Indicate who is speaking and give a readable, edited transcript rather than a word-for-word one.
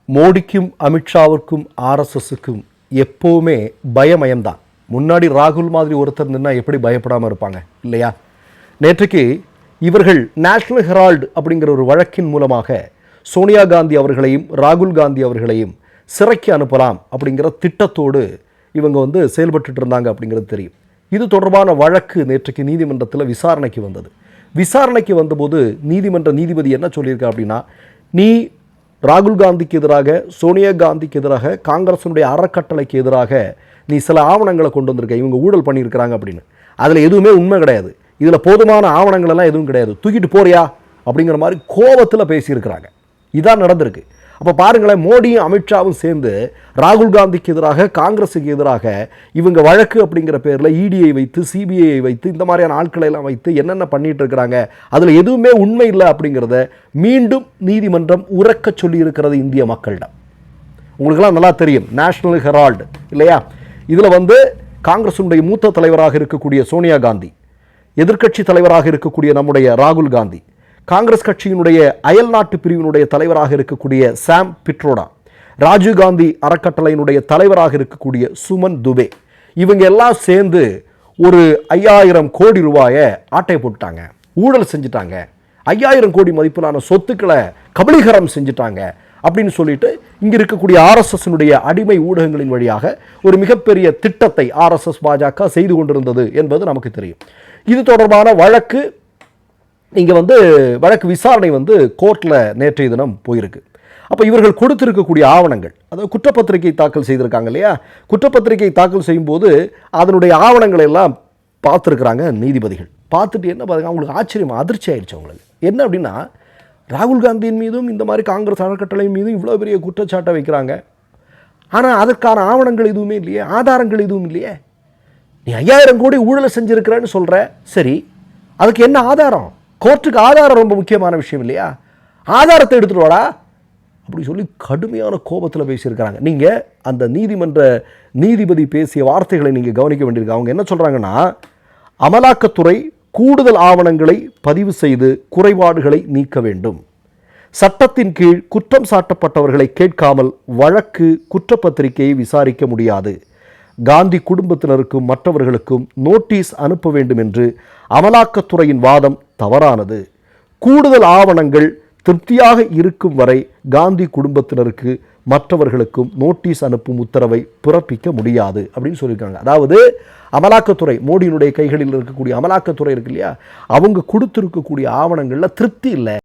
Speaker 1: மோடிக்கும் அமித்ஷாவுக்கும் ஆர்எஸ்எஸ்க்கும் எப்போவுமே பயமயம்தான். முன்னாடி ராகுல் மாதிரி ஒருத்தர் நின்னா எப்படி பயப்படாமல் இருப்பாங்க இல்லையா? நேற்றைக்கு இவர்கள் நேஷனல் ஹெரால்டு அப்படிங்கிற ஒரு வழக்கின் மூலமாக சோனியா காந்தி அவர்களையும் ராகுல் காந்தி அவர்களையும் சிறைக்கு அனுப்பலாம் அப்படிங்கிற திட்டத்தோடு இவங்க செயல்பட்டு இருந்தாங்க அப்படிங்கிறது தெரியும். இது தொடர்பான வழக்கு நேற்றைக்கு நீதிமன்றத்தில் விசாரணைக்கு வந்தது. விசாரணைக்கு வந்தபோது நீதிமன்ற நீதிபதி என்ன சொல்லியிருக்கா அப்படின்னா, நீ ராகுல் காந்திக்கு எதிராக, சோனியா காந்திக்கு எதிராக, காங்கிரஸினுடைய அறக்கட்டளைக்கு எதிராக நீ சில ஆவணங்களை கொண்டு வந்திருக்க, இவங்க ஊழல் பண்ணியிருக்கிறாங்க அப்படின்னு. அதில் எதுவுமே உண்மை கிடையாது, இதில் போதுமான ஆவணங்கள் எல்லாம் எதுவும் கிடையாது, தூக்கிட்டு போறியா அப்படிங்கிற மாதிரி கோபத்தில் பேசியிருக்கிறாங்க. இதான் நடந்திருக்கு. அப்போ பாருங்களேன், மோடியும் அமித்ஷாவும் சேர்ந்து ராகுல் காந்திக்கு எதிராக, காங்கிரஸுக்கு எதிராக இவங்க வழக்கு அப்படிங்கிற பேரில் இடியை வைத்து, சிபிஐயை வைத்து, இந்த மாதிரியான ஆட்களை எல்லாம் வைத்து என்னென்ன பண்ணிட்டு இருக்கிறாங்க, அதில் எதுவுமே உண்மை இல்லை அப்படிங்கிறத மீண்டும் நீதிமன்றம் உரக்க சொல்லி இருக்கிறது இந்திய மக்களிடம். உங்களுக்கெல்லாம் நல்லா தெரியும், நேஷனல் ஹெரால்டு இல்லையா? இதில் காங்கிரஸுடைய மூத்த தலைவராக இருக்கக்கூடிய சோனியா காந்தி, எதிர்க்கட்சி தலைவராக இருக்கக்கூடிய நம்முடைய ராகுல் காந்தி, காங்கிரஸ் கட்சியினுடைய அயல் நாட்டு பிரிவினுடைய தலைவராக இருக்கக்கூடிய சாம் பிட்ரோடா, ராஜீவ்காந்தி அறக்கட்டளையினுடைய தலைவராக இருக்கக்கூடிய சுமன் துபே, இவங்க எல்லாம் சேர்ந்து ஒரு 5000 கோடி ரூபாயை ஆட்டை போட்டாங்க, ஊழல் செஞ்சுட்டாங்க, 5000 கோடி மதிப்பிலான சொத்துக்களை கபலீகரம் செஞ்சுட்டாங்க அப்படின்னு சொல்லிட்டு இங்கே இருக்கக்கூடிய ஆர்எஸ்எஸ்னுடைய அடிமை ஊடகங்களின் வழியாக ஒரு மிகப்பெரிய திட்டத்தை ஆர்எஸ்எஸ் பாஜக செய்து கொண்டிருந்தது என்பது நமக்கு தெரியும். இது தொடர்பான வழக்கு இங்கே வழக்கு விசாரணை கோர்ட்டில் நேற்றைய தினம் போயிருக்கு. அப்போ இவர்கள் கொடுத்திருக்கக்கூடிய ஆவணங்கள், அதாவது குற்றப்பத்திரிகை தாக்கல் செய்திருக்காங்க இல்லையா? குற்றப்பத்திரிகை தாக்கல் செய்யும்போது அதனுடைய ஆவணங்களை எல்லாம் பார்த்துருக்குறாங்க நீதிபதிகள். பார்த்துட்டு என்ன பாருங்க, அவங்களுக்கு ஆச்சரியம், அதிர்ச்சி ஆயிடுச்சு அவங்களுக்கு. என்ன அப்படின்னா, ராகுல் காந்தியின் மீதும் இந்த மாதிரி காங்கிரஸ் அறக்கட்டளை மீதும் இவ்வளோ பெரிய குற்றச்சாட்டை வைக்கிறாங்க, ஆனால் அதற்கான ஆவணங்கள் எதுவுமே இல்லையே, ஆதாரங்கள் எதுவும் இல்லையே. நீ 5000 கோடி ஊழலை செஞ்சுருக்கிறேன்னு சொல்கிற, சரி, அதுக்கு என்ன ஆதாரம்? கோர்ட்டுக்கு ஆதாரம் ரொம்ப முக்கியமான விஷயம் இல்லையா? ஆதாரத்தை எடுத்துட்டு வாடா அப்படி சொல்லி கடுமையான கோபத்தில் பேசியிருக்கிறாங்க. நீங்கள் அந்த நீதிமன்ற நீதிபதி பேசிய வார்த்தைகளை நீங்கள் கவனிக்க வேண்டியிருக்கு. அவங்க என்ன சொல்கிறாங்கன்னா, அமலாக்கத்துறை கூடுதல் ஆவணங்களை பதிவு செய்து குறைபாடுகளை நீக்க வேண்டும், சட்டத்தின் கீழ் குற்றம் சாட்டப்பட்டவர்களை கேட்காமல் வழக்கு குற்றப்பத்திரிகையை விசாரிக்க முடியாது, காந்தி குடும்பத்தினருக்கும் மற்றவர்களுக்கும் நோட்டீஸ் அனுப்ப வேண்டும் என்று அமலாக்கத்துறையின் வாதம் தவறானது, கூடுதல் ஆவணங்கள் திருப்தியாக இருக்கும் வரை காந்தி குடும்பத்தினருக்கு மற்றவர்களுக்கும் நோட்டீஸ் அனுப்பும் உத்தரவை பிறப்பிக்க முடியாது அப்படின்னு சொல்லியிருக்காங்க. அதாவது அமலாக்கத்துறை, மோடியினுடைய கைகளில் இருக்கக்கூடிய அமலாக்கத்துறை இருக்கு இல்லையா, அவங்க கொடுத்திருக்கக்கூடிய ஆவணங்களில் திருப்தி இல்லை.